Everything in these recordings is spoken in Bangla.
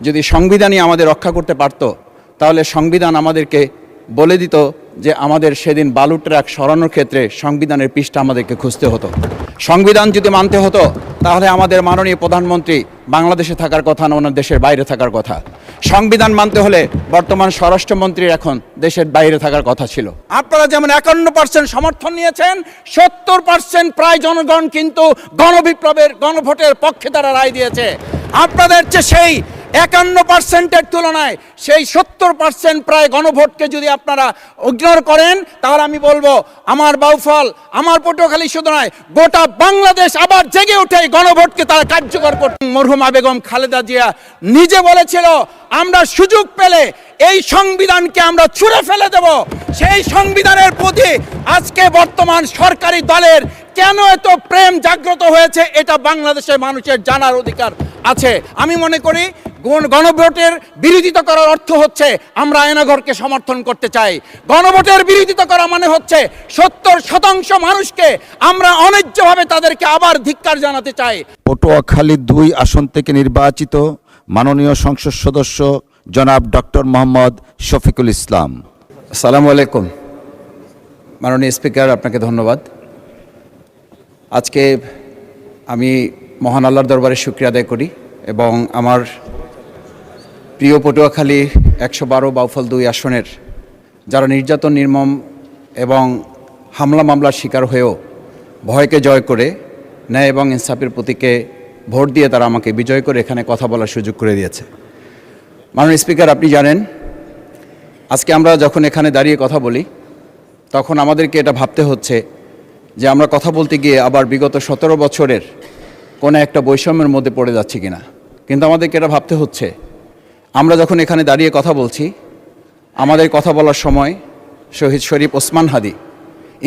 যদি সংবিধানই আমাদের রক্ষা করতে পারত, তাহলে সংবিধান আমাদেরকে বলে দিত যে আমাদের সেদিন বালু ট্রাক সরানোর ক্ষেত্রে সংবিধানের পৃষ্ঠা আমাদেরকে খুঁজতে হতো। সংবিধান যদি মানতে হতো, তাহলে আমাদের মাননীয় প্রধানমন্ত্রী বাংলাদেশে থাকার কথা না, ওনার দেশের বাইরে থাকার কথা। সংবিধান মানতে হলে বর্তমান স্বরাষ্ট্রমন্ত্রীর এখন দেশের বাইরে থাকার কথা ছিল। আপনারা যেমন 51% সমর্থন নিয়েছেন, 70% প্রায় জনগণ কিন্তু গণবিপ্লবের গণভোটের পক্ষে তারা রায় দিয়েছে। আপনাদের চেয়ে সেই 51%-এর তুলনায় সেই 70% প্রায় গণভোটকে যদি আপনারা ইগনোর করেন, তাহলে আমি বলবো আমার বাউফল, আমার পটুয়াখালী শুধু নয়, গোটা বাংলাদেশ আবার জেগে উঠে গণভোটকে তারা কার্যকর করতে। মরহুমা বেগম খালেদা জিয়া নিজে বলেছিল, আমরা সুযোগ পেলে এই সংবিধানকে আমরা ছুঁড়ে ফেলে দেব। সেই সংবিধানের প্রতি আজকে বর্তমান সরকারি দলের কেন এত প্রেম জাগ্রত হয়েছে, এটা বাংলাদেশের মানুষের জানার অধিকার আছে। আমি মনে করি গণভোটের বিরোধিতা করার অর্থ হচ্ছে আমরা আয়নাঘরকে সমর্থন করতে চাই। গণভোটের বিরোধিতা করা মানে হচ্ছে 70% মানুষকে আমরা অন্যায্যভাবে তাদেরকে আবার ধিক্কার জানাতে চাই। পটুয়াখালী 2 আসন থেকে নির্বাচিত মাননীয় সংসদ সদস্য জনাব ডক্টর মোহাম্মদ শফিকুল ইসলাম। আসসালামু আলাইকুম। মাননীয় স্পিকার, আপনাকে ধন্যবাদ। আজকে আমি মহান আল্লাহর দরবারে শুকরিয়া আদায় করি এবং আমার প্রিয় পটুয়াখালী 112 বাউফল 2 আসনের যারা নির্যাতন, নির্মম এবং হামলা মামলার শিকার হয়েও ভয়কে জয় করে ন্যায় এবং ইনসাফের প্রতীকে ভোট দিয়ে তারা আমাকে বিজয় করে এখানে কথা বলার সুযোগ করে দিয়েছে। মাননীয় স্পিকার, আপনি জানেন আজকে আমরা যখন এখানে দাঁড়িয়ে কথা বলি, তখন আমাদেরকে এটা ভাবতে হচ্ছে যে আমরা কথা বলতে গিয়ে আবার বিগত 17 বছরের কোনো একটা বৈষম্যের মধ্যে পড়ে যাচ্ছি কিনা। কিন্তু আমাদেরকে এটা ভাবতে হচ্ছে, আমরা যখন এখানে দাঁড়িয়ে কথা বলছি, আমাদের কথা বলার সময় শহীদ শরীফ ওসমান হাদি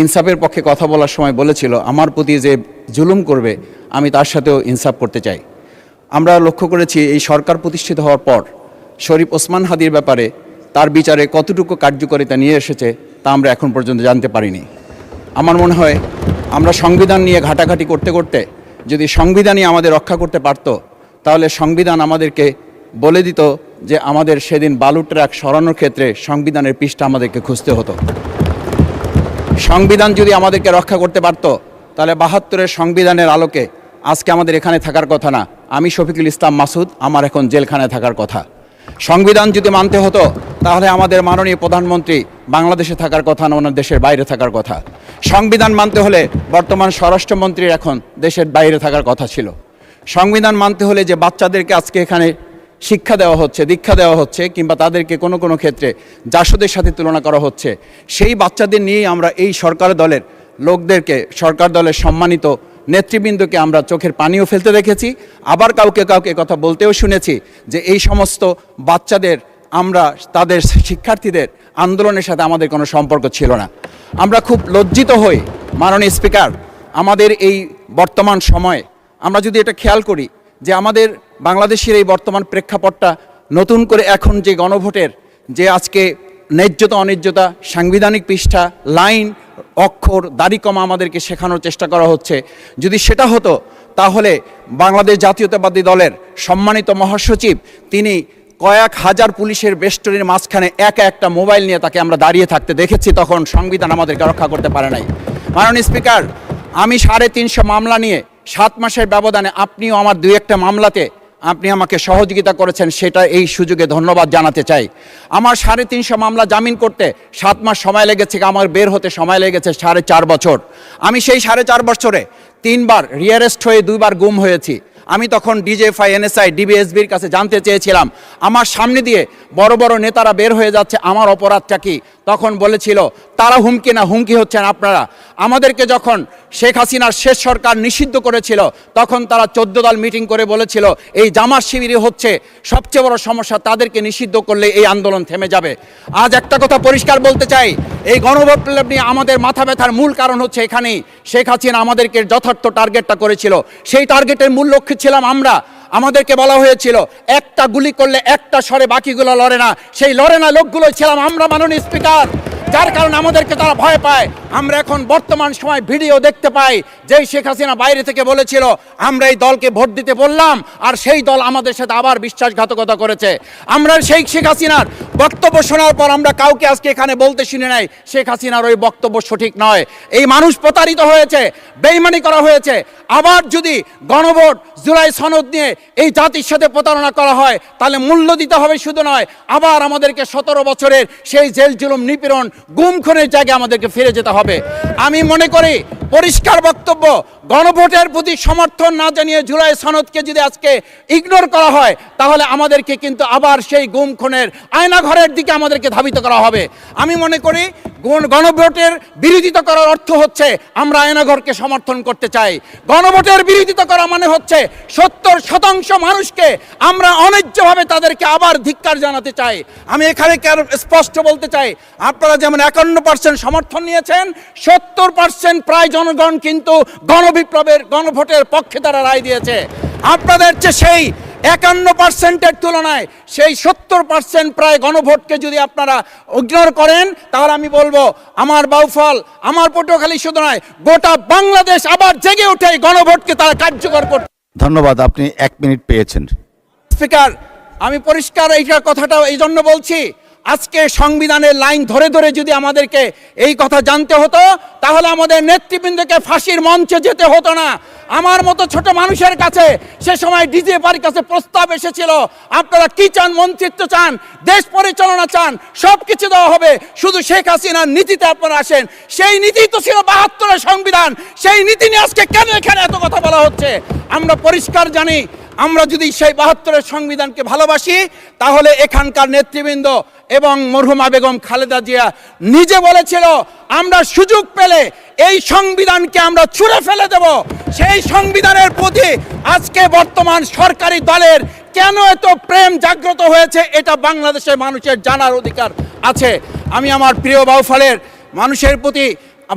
ইনসাফের পক্ষে কথা বলার সময় বলেছিল, আমার প্রতি যে জুলুম করবে আমি তার সাথেও ইনসাফ করতে চাই। আমরা লক্ষ্য করেছি এই সরকার প্রতিষ্ঠিত হওয়ার পর শরীফ ওসমান হাদির ব্যাপারে তার বিচারে কতটুকু কার্যকারিতা নিয়ে এসেছে তা আমরা এখন পর্যন্ত জানতে পারিনি। আমার মনে হয় আমরা সংবিধান নিয়ে ঘাটাঘাটি করতে করতে যদি সংবিধানই আমাদের রক্ষা করতে পারত, তাহলে সংবিধান আমাদেরকে বলে দিত যে আমাদের সেদিন বালু ট্রাক সরানোর ক্ষেত্রে সংবিধানের পৃষ্ঠা আমাদেরকে খুঁজতে হতো। সংবিধান যদি আমাদেরকে রক্ষা করতে পারত, তাহলে 72-এর সংবিধানের আলোকে আজকে আমাদের এখানে থাকার কথা না, আমি শফিকুল ইসলাম মাসুদ আমার এখন জেলখানায় থাকার কথা। সংবিধান যদি মানতে হতো, তাহলে আমাদের মাননীয় প্রধানমন্ত্রী বাংলাদেশে থাকার কথা না, ওনার দেশের বাইরে থাকার কথা। সংবিধান মানতে হলে বর্তমান স্বরাষ্ট্রমন্ত্রীর এখন দেশের বাইরে থাকার কথা ছিল। সংবিধান মানতে হলে যে বাচ্চাদেরকে আজকে এখানে শিক্ষা দেওয়া হচ্ছে, দীক্ষা দেওয়া হচ্ছে, কিংবা তাদেরকে কোনো কোনো ক্ষেত্রে জাসদের সাথে তুলনা করা হচ্ছে, সেই বাচ্চাদের নিয়েই আমরা এই সরকার দলের লোকদেরকে, সরকার দলের সম্মানিত নেতৃবৃন্দকে আমরা চোখের পানিও ফেলতে দেখেছি, আবার কাউকে কাউকে কথা বলতেও শুনেছি যে এই সমস্ত বাচ্চাদের, আমরা তাদের শিক্ষার্থীদের আন্দোলনের সাথে আমাদের কোনো সম্পর্ক ছিল না। আমরা খুব লজ্জিত হই মাননীয় স্পিকার, আমাদের এই বর্তমান সময়ে আমরা যদি এটা খেয়াল করি যে আমাদের বাংলাদেশের এই বর্তমান প্রেক্ষাপটটা নতুন করে এখন যে গণভোটের যে আজকে ন্যায্যতা অন্যায্যতা, সাংবিধানিক পৃষ্ঠা, লাইন, অক্ষর, দাড়িকমা আমাদেরকে শেখানোর চেষ্টা করা হচ্ছে, যদি সেটা হতো তাহলে বাংলাদেশ জাতীয়তাবাদী দলের সম্মানিত মহাসচিব তিনি কয়েক হাজার পুলিশের বেষ্টনীর মাঝখানে একা একটা মোবাইল নিয়ে তাকে আমরা দাঁড়িয়ে থাকতে দেখেছি, তখন সংবিধান আমাদেরকে রক্ষা করতে পারে নাই। মাননীয় স্পিকার, আমি 350 মামলা নিয়ে 7 মাসের ব্যবধানে, আপনিও আমার 2-1টা মামলাতে আপনি আমাকে সহযোগিতা করেছেন, সেটা এই সুযোগে ধন্যবাদ জানাতে চাই। আমার 350 মামলা জামিন করতে 7 মাস সময় লেগেছে, আমার বের হতে সময় লেগেছে 4.5 বছর। আমি সেই 4.5 বছরে 3 বার রিয়ারেস্ট হয়ে 2 বার গুম হয়েছি। আমি তখন ডিজিএফআই, এনএসআই, ডিবিএসবির কাছে জানতে চেয়েছিলাম, আমার সামনে দিয়ে বড় বড় নেতারা বের হয়ে যাচ্ছে, আমার অপরাধটা কি? তখন বলেছিল তারা হুমকি না, হুমকি হচ্ছেন আপনারা। আমাদেরকে যখন শেখ হাসিনার শেষ সরকার নিষিদ্ধ করেছিল, তখন তারা 14 দল মিটিং করে বলেছিল এই জামাত শিবিরই হচ্ছে সবচেয়ে বড় সমস্যা, তাদেরকে নিষিদ্ধ করলে এই আন্দোলন থেমে যাবে। আজ একটা কথা পরিষ্কার বলতে চাই, এই গণবিপ্লব নিয়ে আমাদের মাথা ব্যথার মূল কারণ হচ্ছে এখানেই শেখ হাসিনা আমাদেরকে যথার্থ টার্গেটটা করেছিল। সেই টার্গেটের মূল লক্ষ্য ছিলাম আমরা। আমাদেরকে বলা হয়েছিল একটা গুলি করলে একটা সরে বাকিগুলো লড়ে না, সেই লড়ে না লোকগুলো ছিলাম আমরা। মাননীয় স্পিকার, যার কারণে আমাদেরকে তারা ভয় পায়। আমরা এখন বর্তমান সময় ভিডিও দেখতে পাই যেই শেখ হাসিনা বাইরে থেকে বলেছিল আমরা এই দলকে ভোট দিতে বললাম আর সেই দল আমাদের সাথে আবার বিশ্বাসঘাতকতা করেছে। আমরা সেই শেখ হাসিনার বক্তব্য শোনার পর আমরা কাউকে আজকে এখানে বলতে শুনে নাই শেখ হাসিনার ওই বক্তব্য সঠিক নয়। এই মানুষ প্রতারিত হয়েছে, বেইমানি করা হয়েছে। আবার যদি গণভোট জুলাই সনদ নিয়ে এই জাতির সাথে প্রতারণা করা হয় তাহলে মূল্য দিতে হবে শুধু নয়, আবার আমাদেরকে 17 বছরের সেই জেল জুলুম নিপীড়ন গুম খুনের জায়গায় আমাদেরকে ফিরে যেতে হবে। আমি মনে করি পরিষ্কার বক্তব্য, গণভোটের প্রতি সমর্থন না জানিয়ে জুলাই সনদকে যদি আজকে ইগনোর করা হয় তাহলে আমাদেরকে কিন্তু আবার সেই গুম খুনের আয়নাঘরের দিকে আমাদেরকে ধাবিত করা হবে। আমি মনে করি গণভোটের বিরোধিতা করার অর্থ হচ্ছে আমরা আয়নাঘরকে সমর্থন করতে চাই। গণভোটের বিরোধিতা করা মানে হচ্ছে 70% মানুষকে আমরা অন্যায্যভাবে তাদেরকে আবার ধিক্কার জানাতে চাই। আমি এখানে স্পষ্ট বলতে চাই, আপনারা যেমন 51% সমর্থন নিয়েছেন, 70% প্রায় জনগণ কিন্তু গণবিপ্লবের গণভোটের পক্ষে তারা রায় দিয়েছে। আপনাদের চেয়ে সেই 51%-এর তুলনায় সেই 70% প্রায় গণভোটকে যদি আপনারা ইগনোর করেন তাহলে আমি বলবো আমার বাউফল, আমার পটুয়াখালী শুধু নয় গোটা বাংলাদেশ আবার জেগে উঠে এই গণভোটকে তারা কার্যকর করতে। ধন্যবাদ, আপনি 1 মিনিট পেয়েছেন। স্পিকার, আমি পরিষ্কার এইটা কথাটা এই জন্য বলছি, আজকে সংবিধানের লাইন ধরে ধরে যদি আমাদেরকে এই কথা জানতে হতো তাহলে আমাদের নেতৃবৃন্দকে ফাঁসির মঞ্চে যেতে হতো না। আমার মতো ছোট মানুষের কাছে সে সময় ডিজিএফআর কাছে প্রস্তাব এসেছিল, আপনারা কি চান, মন্ত্রিত্ব চান, দেশ পরিচালনা চান, সব কিছু দেওয়া হবে, শুধু শেখ হাসিনার নীতিতে আপনারা আসেন। সেই নীতি তো ছিল 72-এর সংবিধান, সেই নীতি নিয়ে আজকে কেন এখানে এত কথা বলা হচ্ছে? আমরা পরিষ্কার জানি, আমরা যদি সেই 72-এর সংবিধানকে ভালোবাসি তাহলে এখানকার নেতৃবৃন্দ এবং মরহুমা বেগম খালেদা জিয়া নিজে বলেছিল আমরা সুযোগ পেলে এই সংবিধানকে আমরা ছুঁড়ে ফেলে দেব। সেই সংবিধানের প্রতি আজকে বর্তমান সরকারি দলের কেন এত প্রেম জাগ্রত হয়েছে এটা বাংলাদেশের মানুষের জানার অধিকার আছে। আমি আমার প্রিয় বাউফলের মানুষের প্রতি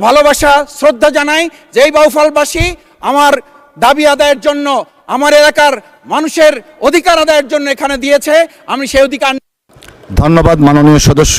ভালোবাসা শ্রদ্ধা জানাই, যেই বাউফলবাসী আমার দাবি আদায়ের জন্য, আমার এলাকার মানুষের অধিকার আদায়ের জন্য এখানে দিয়েছে, আমি সেই অধিকার। ধন্যবাদ মাননীয় সদস্য।